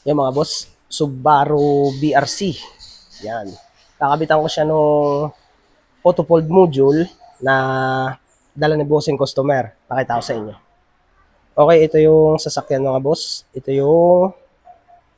Yung mga boss, Subaru BRC. Yan. Kakabitan ko siya nung auto fold module na dala ni bossing customer. Pakita ko sa inyo. Okay, ito yung sasakyan mga boss. Ito yung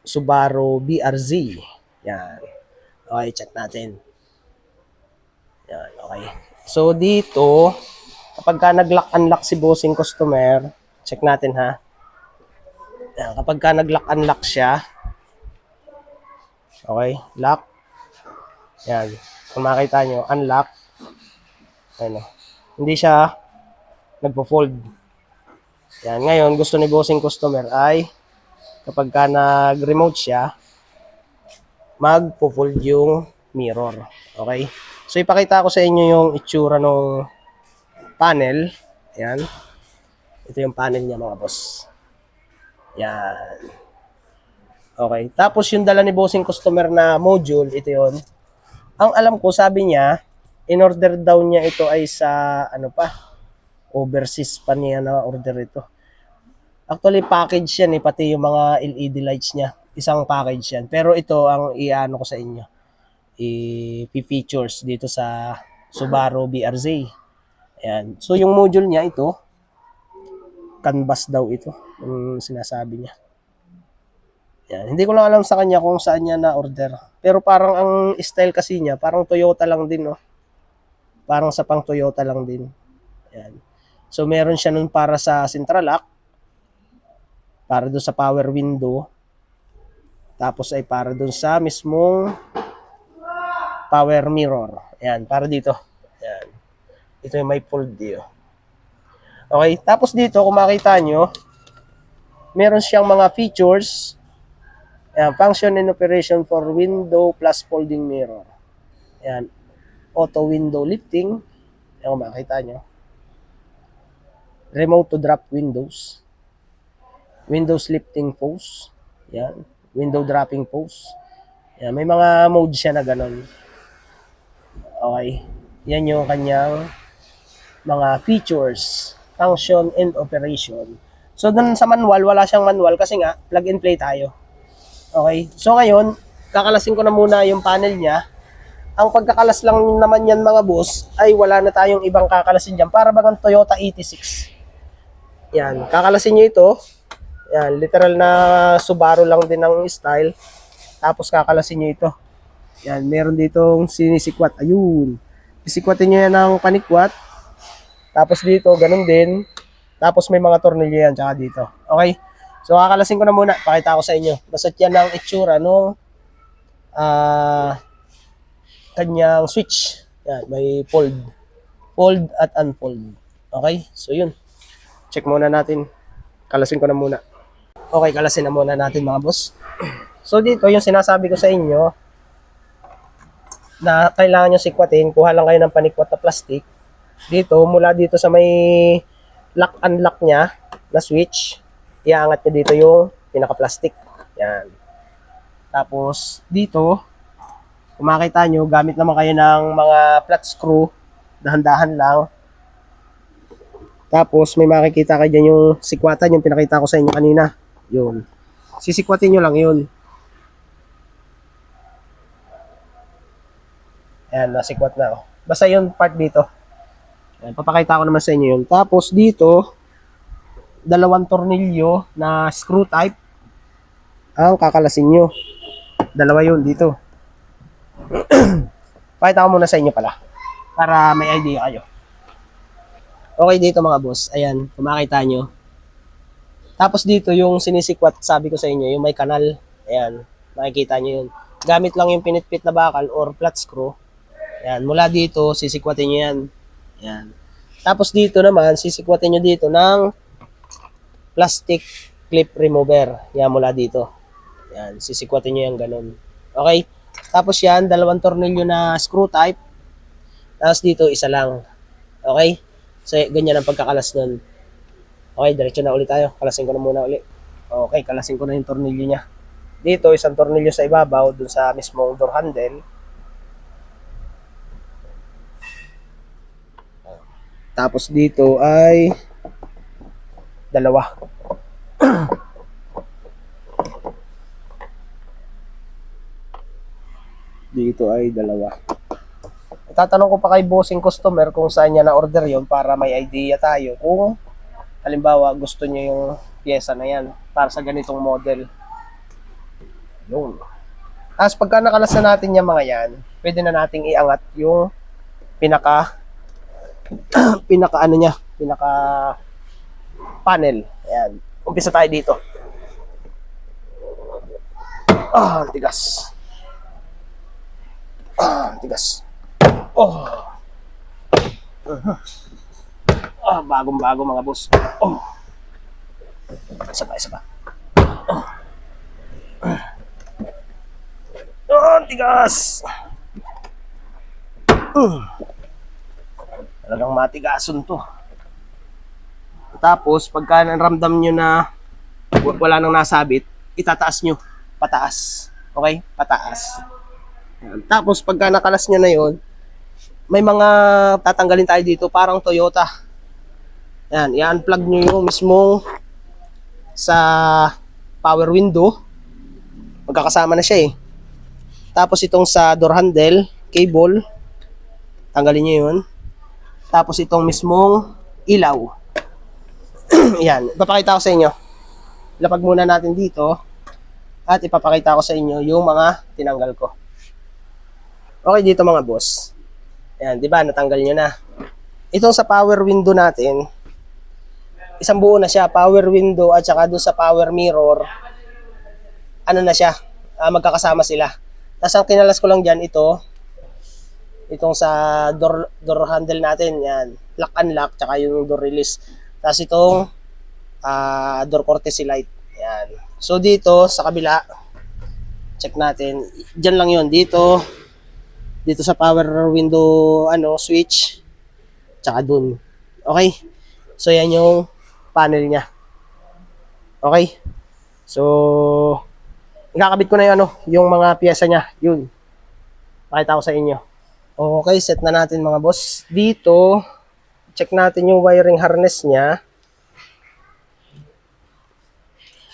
Subaru BRZ. Yan. Okay, check natin. Yan, okay. So dito, kapag ka nag-lock-unlock si bossing customer, check natin ha. Yan, kapag ka nag-lock-unlock siya, okay, lock. Yan. Kung makita nyo, unlock. Ano, hindi siya nagpo-fold. Yan. Ngayon, gusto ni bossing customer ay kapag ka nag-remote siya, magpo-fold yung mirror. Okay? So, ipakita ko sa inyo yung itsura ng panel. Yan. Ito yung panel niya mga boss. Yan. Okay. Tapos yung dala ni bossing customer na module, ito yun. Ang alam ko, sabi niya, in-order daw niya ito ay sa, ano pa, overseas pa niya na order ito. Actually, package yan pati yung mga LED lights niya. Isang package yan. Pero ito ang iano ko sa inyo. I-features dito sa Subaru BRZ. Ayan. So, yung module niya ito, canvas daw ito. Yung sinasabi niya. Ayan. Hindi ko lang alam sa kanya kung saan niya na-order. Pero parang ang style kasi niya, parang Toyota lang din, no? Parang sa pang Toyota lang din. Ayan. So, meron siya nun para sa central lock, para doon sa power window, tapos ay para doon sa mismong power mirror. Ayan, para dito. Ayan. Ito yung may fold dito. Okay, tapos dito, kung makita nyo, meron siyang mga features. Ayan, function and operation for window plus folding mirror. Ayan, auto window lifting. Ayan, kung makita nyo. Remote to drop windows. Windows lifting pose. Ayan, window dropping pose. Ayan, may mga mode siya na ganun. Okay, yan yung kanyang mga features, function, and operation. So, dun sa manual, wala siyang manual kasi nga, plug and play tayo. Okay? So, ngayon, kakalasin ko na muna yung panel niya. Ang pagkakalas lang naman yan mga boss, ay wala na tayong ibang kakalasin dyan. Para bagang Toyota 86. Yan, kakalasin nyo ito. Yan, literal na Subaru lang din ang style. Tapos kakalasin nyo ito. Yan, meron ditong sinisikwat. Ayun. Sisikwatin nyo yan ng panikwat. Tapos dito, ganun din. Tapos may mga tornilyo yan, tsaka dito. Okay? So, kakalasin ko na muna. Pakita ko sa inyo. Basta yan ang itsura nung kanyang switch. Yan, may fold. Fold at unfold. Okay? So, yun. Check muna natin. Kalasin ko na muna. Okay, kalasin na muna natin mga boss. So, dito, yung sinasabi ko sa inyo, na kailangan nyo sikwatin, kuha lang kayo ng panikwat na plastic. Dito, mula dito sa may lock-unlock niya na switch, iaangat nyo dito yung pinaka-plastic. Yan. Tapos, dito, kung makita nyo, gamit naman kayo ng mga flat screw, dahan-dahan lang. Tapos, may makikita kayo dyan yung sikwatan, yung pinakita ko sa inyo kanina. Yun. Sisikwatin nyo lang yun. Ayan, nasikwat na. Oh. Basta yung part dito. Ayan, papakita ko naman sa inyo yun. Tapos dito, dalawang tornilyo na screw type ang kakalasin nyo. Dalawa yun dito. Pakita ko muna sa inyo pala. Para may idea kayo. Okay dito mga boss. Ayan, kung makita nyo. Tapos dito yung sinisikwat, sabi ko sa inyo, yung may kanal. Ayan, makikita nyo yun. Gamit lang yung pinitpit na bakal or flat screw. Ayan, mula dito, sisikwatin nyo yan. Ayan. Tapos dito naman, sisikwatin nyo dito ng plastic clip remover. Yan, mula dito. Yan, sisikwatin nyo yan ganun. Okay? Tapos yan, dalawang tornilyo na screw type. Tapos dito, isa lang. Okay? So, ganyan ang pagkakalas nun. Okay, diretso na ulit tayo. Kalasin ko na muna ulit. Okay, kalasin ko na yung tornilyo niya. Dito, isang tornilyo sa ibabaw, dun sa mismong door handle. Tapos dito ay dalawa. Dito ay dalawa. Tatanong ko pa kay bossing customer kung saan niya na-order yon para may idea tayo kung halimbawa gusto niya yung pyesa na yan para sa ganitong model. Yun. Tapos pagka nakalas na natin yung mga yan, pwede na nating iangat yung pinaka pinaka panel. Ayan. Umpisa tayo dito. Tigas. Tigas. Bagong-bago mga boss. Isa pa. Tigas. Talagang matigason to. Tapos, pagka naramdam nyo na wala nang nasabit, itataas nyo. Pataas. Okay? Pataas. Tapos, pagka nakalas nyo na yon, may mga tatanggalin tayo dito, parang Toyota. Yan, i-unplug nyo yung mismong sa power window. Magkakasama na siya eh. Tapos itong sa door handle, cable, tanggalin nyo yun. Tapos itong mismong ilaw. Yan, ipapakita ko sa inyo. Lapag muna natin dito at ipapakita ko sa inyo yung mga tinanggal ko. Okay dito mga boss. Ayan, di ba natanggal nyo na. Itong sa power window natin, isang buo na siya, power window at saka doon sa power mirror, ano na siya, magkakasama sila. Tapos ang kinalas ko lang dyan, itong sa door handle natin, yan, lock unlock, tsaka yung door release. Tapos itong door courtesy light, yan. So dito, sa kabila, check natin, dyan lang yun, dito sa power window, switch, tsaka dun. Okay? So yan yung panel niya. Okay? So, ikakabit ko na yung mga piyesa niya. Yun. Pakita ko sa inyo. Okay, set na natin mga boss. Dito, check natin yung wiring harness niya.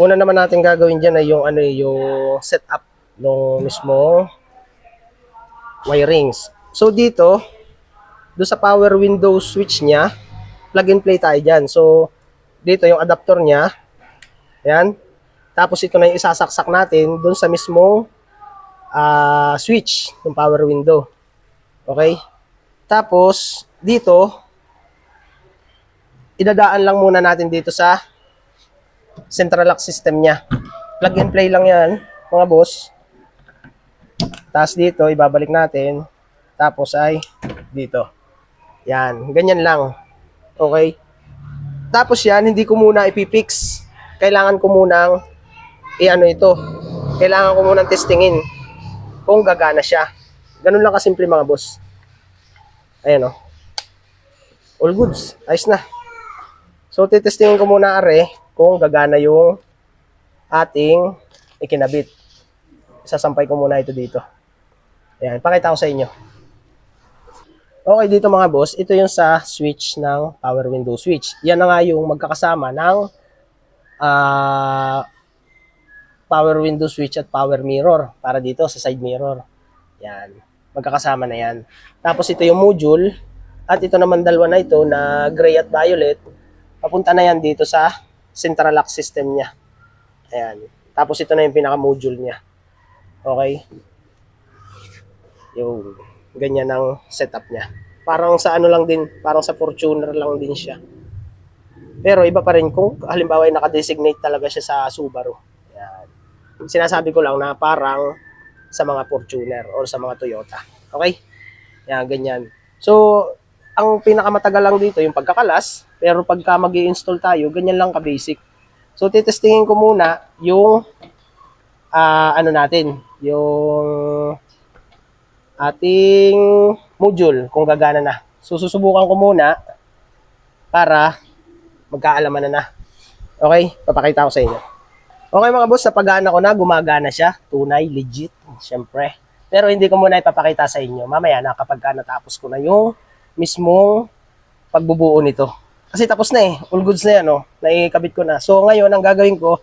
Una naman natin gagawin dyan ay yung setup ng mismo wirings. So dito, doon sa power window switch niya, plug and play tayo dyan. So, dito yung adapter niya. Yan. Tapos ito na yung isasaksak natin doon sa mismong switch ng power window. Okay? Tapos, dito, idadaan lang muna natin dito sa central lock system niya. Plug and play lang yan, mga boss. Tapos dito, ibabalik natin. Tapos ay dito. Yan, ganyan lang. Okay? Tapos yan, hindi ko muna ipipix. Kailangan ko munang ito. Kailangan ko munang testingin kung gagana siya. Ganun lang kasimple mga boss. Ayan o. All goods. Ayos na. So, titestingin ko muna kung gagana yung ating ikinabit. Sasampay ko muna ito dito. Ayan, pakita ko sa inyo. Okay, dito mga boss, ito yung sa switch ng power window switch. Yan na nga yung magkakasama ng power window switch at power mirror para dito sa side mirror. Yan, magkakasama na yan. Tapos ito yung module at ito naman dalawa na ito na gray at violet. Papunta na yan dito sa central lock system niya. Ayan. Tapos ito na yung pinaka-module niya. Okay? Yung ganyan ang setup niya. Parang sa lang din, parang sa Fortuner lang din siya. Pero iba pa rin kung halimbawa ay naka-designate talaga siya sa Subaru. Yan. Sinasabi ko lang na parang sa mga Fortuner or sa mga Toyota. Okay? Yan, ganyan. So, ang pinakamatagal lang dito yung pagkakalas, pero pagka mag-i-install tayo, ganyan lang ka-basic. So, titestingin ko muna yung natin, yung ating module kung gagana na. So, susubukan ko muna para magkaalaman na. Okay? Papakita ko sa inyo. Okay mga boss, sa pagana ko na, gumagana siya. Tunay, legit, syempre. Pero hindi ko muna ipapakita sa inyo. Mamaya na kapag natapos ko na yung mismong pagbubuo nito. Kasi tapos na all goods na yan, naikabit ko na. So ngayon, ang gagawin ko,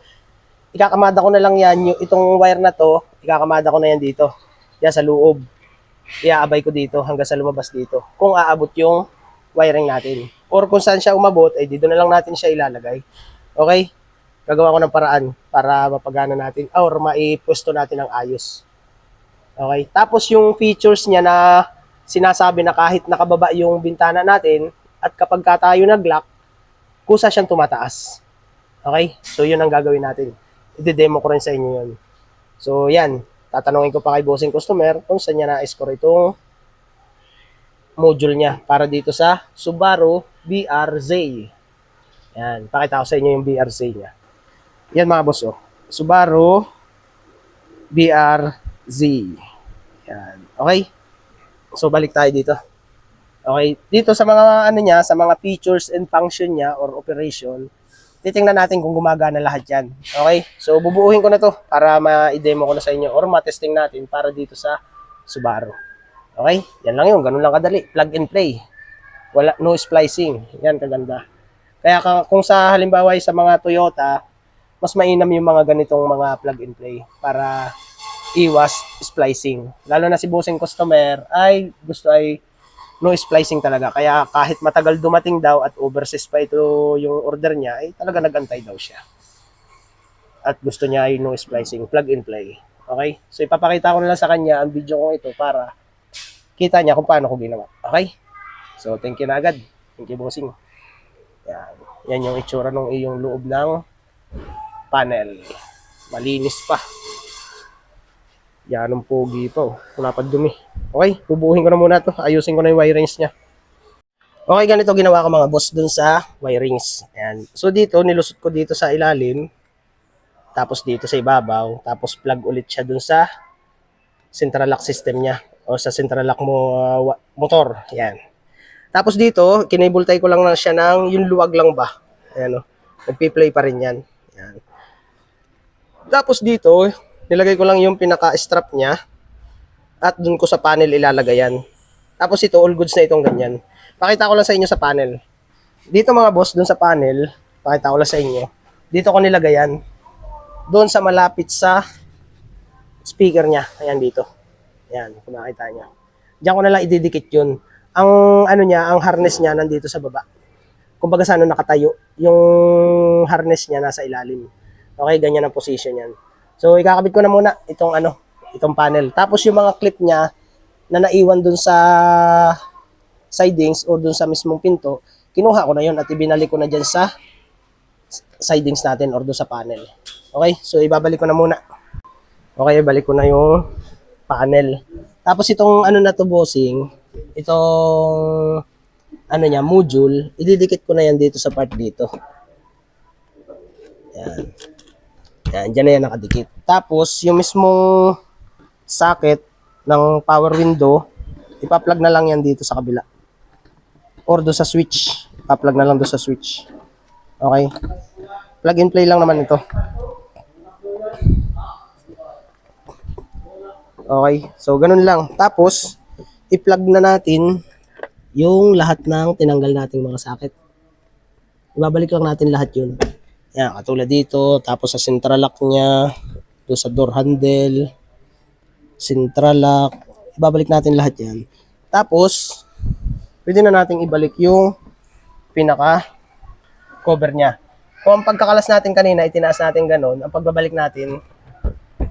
ikakamada ko na lang yan, itong wire na to, ikakamada ko na yan dito. yan sa loob. Iaabay ko dito hanggang sa lumabas dito. Kung aabot yung wiring natin. Or kung saan siya umabot, ay dito na lang natin siya ilalagay. Okay? Gagawa ko ng paraan para mapagana natin or maipwesto natin ng ayos. Okay? Tapos yung features niya na sinasabi na kahit nakababa yung bintana natin at kapag ka tayo nag-lock, kusa siyang tumataas. Okay? So yun ang gagawin natin. I-demo ko rin sa inyo yun. So yan, tatanungin ko pa kay bossing customer kung saan niya na-score itong module niya para dito sa Subaru BRZ. Yan, pakita ko sa inyo yung BRZ niya. Yan mga boss, oh. Subaru BRZ. Yan, okay? So balik tayo dito. Okay, dito sa mga ano niya, sa mga features and function niya or operation, titingnan natin kung gumagana lahat yan. Okay? So, bubuuhin ko na to para ma-demo ko na sa inyo or ma-testing natin para dito sa Subaru. Okay? Yan lang yun. Ganun lang kadali. Plug and play. Wala, no splicing. Yan, kaganda. Kaya kung sa halimbawa sa mga Toyota, mas mainam yung mga ganitong mga plug and play para iwas splicing. Lalo na si bossing customer ay gusto ay no splicing talaga. Kaya kahit matagal dumating daw at overseas pa ito yung order niya, ay talaga nagantay daw siya. At gusto niya ay no splicing, plug and play. Okay? So ipapakita ko na lang sa kanya ang video ko ito para kita niya kung paano ko ginawa. Okay? So thank you na agad. Thank you bossing. Yan. Yan yung itsura ng iyong loob ng panel. Malinis pa. Yan ang pogi pa. Oh. Wala pa dumi. Okay, bubuuhin ko na muna to. Ayusin ko na yung wirings niya. Okay, ganito ginawa ko mga boss dun sa wirings. Ayan. So dito, nilusot ko dito sa ilalim. Tapos dito sa ibabaw. Tapos plug ulit siya dun sa central lock system niya. O sa central lock mo, motor. Ayan. Tapos dito, kinabultay ko lang siya ng yung luwag lang ba. Ayan o. Nagpi-play pa rin yan. Ayan. Tapos dito, nilagay ko lang yung pinaka-strap niya. At dun ko sa panel ilalagay yan. Tapos ito, all goods na itong ganyan. Pakita ko lang sa inyo sa panel. Dito mga boss, dun sa panel, pakita ko lang sa inyo. Dito ko nilagay yan. Doon sa malapit sa speaker niya. Ayan dito. Ayan, kung makita niya. Diyan ko na lang ididikit yun. Ang ano niya, ang harness niya nandito sa baba. Kumbaga sa ano nakatayo, yung harness niya nasa ilalim. Okay, ganyan ang position yan. So, ikakabit ko na muna itong panel. Tapos yung mga clip niya na naiwan dun sa sidings o dun sa mismong pinto, kinuha ko na yun at ibinalik ko na dyan sa sidings natin or dun sa panel. Okay, so ibabalik ko na muna. Okay, balik ko na yung panel. Tapos itong ano na to bossing, itong ano niya, module, ididikit ko na yan dito sa part dito. Yan. Yan, dyan na yan nakadikit. Tapos, yung mismong socket ng power window, ipa-plug na lang yan dito sa kabila. Or do sa switch. Pa-plug na lang do sa switch. Okay? Plug and play lang naman ito. Okay? So, ganun lang. Tapos, i-plug na natin yung lahat ng tinanggal nating mga socket. Ibabalik lang natin lahat yun. Yan, katulad dito, tapos sa central lock niya, doon sa door handle, central lock, ibabalik natin lahat yan. Tapos, pwede na natin ibalik yung pinaka cover niya. Kung ang pagkakalas natin kanina, itinaas natin ganun, ang pagbabalik natin,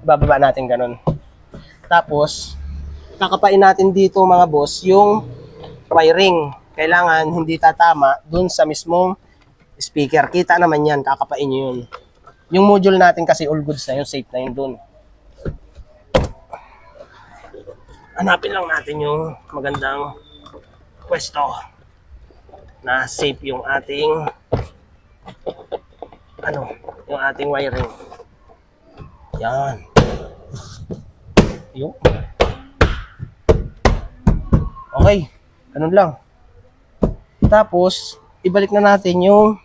ibababa natin ganun. Tapos, kakapain natin dito mga boss, yung wiring. Kailangan hindi tatama dun sa mismong speaker. Kita naman yan, kakapain nyo yun. Yung module natin kasi all goods na yun, safe na yun dun. Hanapin lang natin yung magandang pwesto na safe yung ating yung ating wiring. Yan. Yung. Okay, ganun lang. Tapos, ibalik na natin yung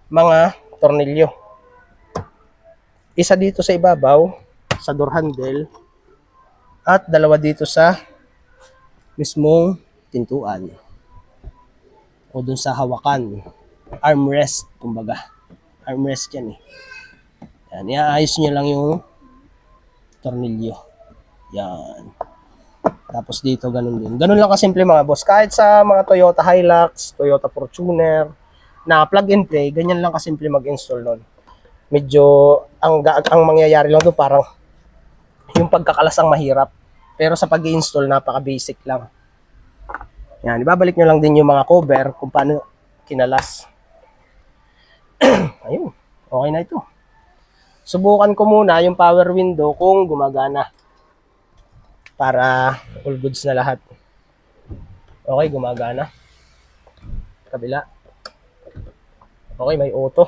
mga tornilyo. Isa dito sa ibabaw, sa door handle, at dalawa dito sa mismong pintuan. O dun sa hawakan. Armrest, kumbaga. Armrest yan eh. Yan, iaayos nyo lang yung tornilyo. Yan. Tapos dito, ganun din. Ganun lang kasimple mga boss. Kahit sa mga Toyota Hilux, Toyota Fortuner, na plug and play, ganyan lang kasimple mag-install nun. Medyo, ang mangyayari lang doon parang yung pagkakalas ang mahirap. Pero sa pag-install, napaka-basic lang. Yan, ibabalik nyo lang din yung mga cover kung paano kinalas. Ayun, okay na ito. Subukan ko muna yung power window kung gumagana. Para all goods na lahat. Okay, gumagana. Kabila. Okay, may auto.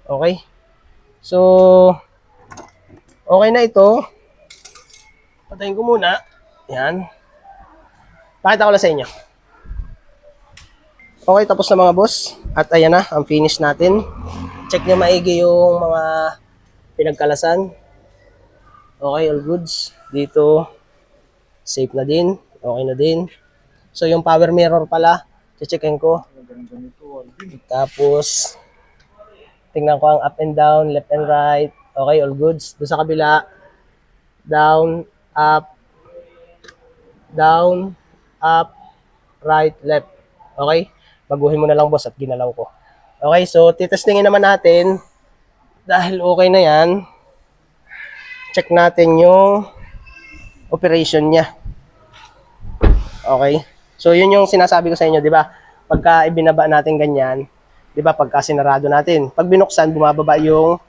Okay. So, okay na ito. Patayin ko muna. Yan. Pakita ko lang sa inyo. Okay, tapos na mga boss. At ayan na, ang finish natin. Check nyo maigi yung mga pinagkalasan. Okay, all goods. Dito, safe na din. Okay na din. So, yung power mirror pala, checkin ko. Tapos, tingnan ko ang up and down, left and right. Okay, all goods. Doon sa kabila, down, up, right, left. Okay? Baguhin mo na lang boss at ginalaw ko. Okay, so titestingin naman natin. Dahil okay na yan, check natin yung operation niya. Okay? So yun yung sinasabi ko sa inyo, di ba? Pagka ibinaba natin ganyan, di ba, pagka sinarado natin, pag binuksan, bumababa yung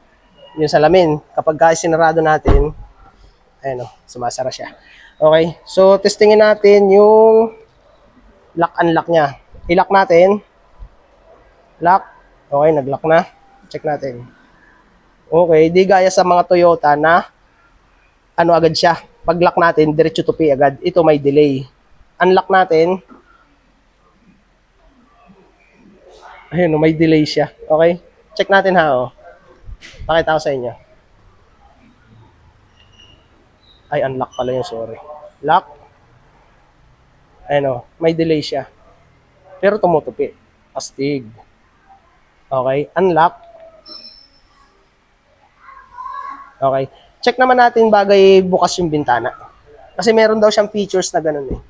salamin. Kapag sinarado natin, ayun o, sumasara siya. Okay, so testingin natin yung lock-unlock niya. I-lock natin. Lock. Okay, nag-lock na. Check natin. Okay, di gaya sa mga Toyota na ano agad siya. Pag lock natin, diretso to pay agad. Ito may delay. Unlock natin. Ayun, may delay siya. Okay? Check natin ha, oh. Pakita ko sa inyo. Ay, unlock pala yung sorry. Lock. Ayun, oh. May delay siya. Pero tumutupi. Astig. Okay? Unlock. Okay. Check naman natin bagay bukas yung bintana. Kasi meron daw siyang features na ganun eh.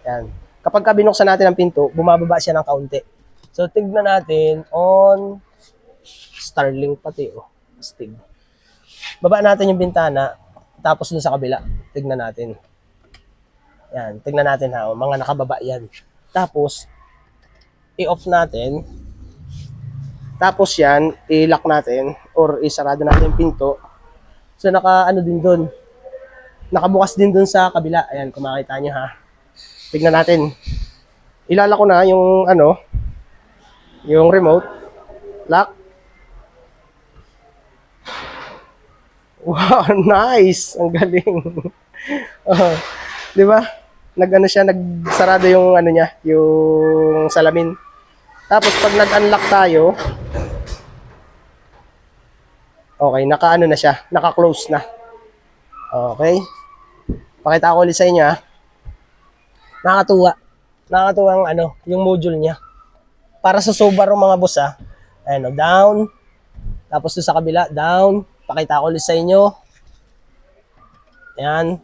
Yan. Kapag binuksan natin ang pinto, bumababa siya ng kaunti. So, tignan natin on Starlink pati, oh. Astig. Baba natin yung bintana, tapos dun sa kabila, tignan natin. Yan, tignan natin ha, oh. Mga nakababa yan. Tapos, i-off natin. Tapos yan, i-lock natin or isarado natin yung pinto. So, naka-ano din dun. Nakabukas din dun sa kabila. Ayan, kung makita nyo ha. Tignan natin. Ilala ko na yung ano, yung remote. Lock. Wow, nice. Ang galing. Di ba? Nag-ano siya, nagsarado yung ano niya, yung salamin. Tapos pag nag-unlock tayo, okay, naka-ano na siya, naka-close na. Okay. Pakita ko ulit sa inyo ha. Nakakatuwa. Nakakatuwa ang ano, yung module niya. Para sa Subaru mga boss ha. Ayan o, down. Tapos doon sa kabila, down. Pakita ko ulit sa inyo. Ayan.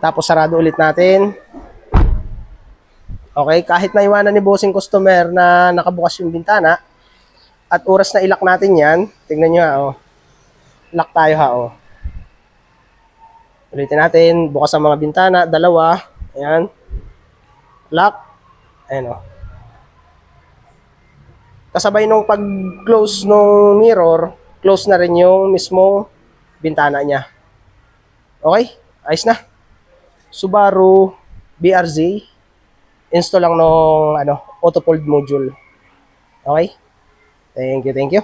Tapos sarado ulit natin. Okay, kahit naiwanan ni bossing customer na nakabukas yung bintana, at oras na ilock natin yan, tingnan nyo ha, oh. Lock tayo ha, oh. Ulitin natin, bukas ang mga bintana, dalawa. Ayan. Lock. Ayan, oh. Kasabay nung pag-close nung mirror, close na rin yung mismong bintana niya. Okay? Ayos na. Subaru BRZ. Install lang nung ano, auto fold module. Okay? Thank you, thank you.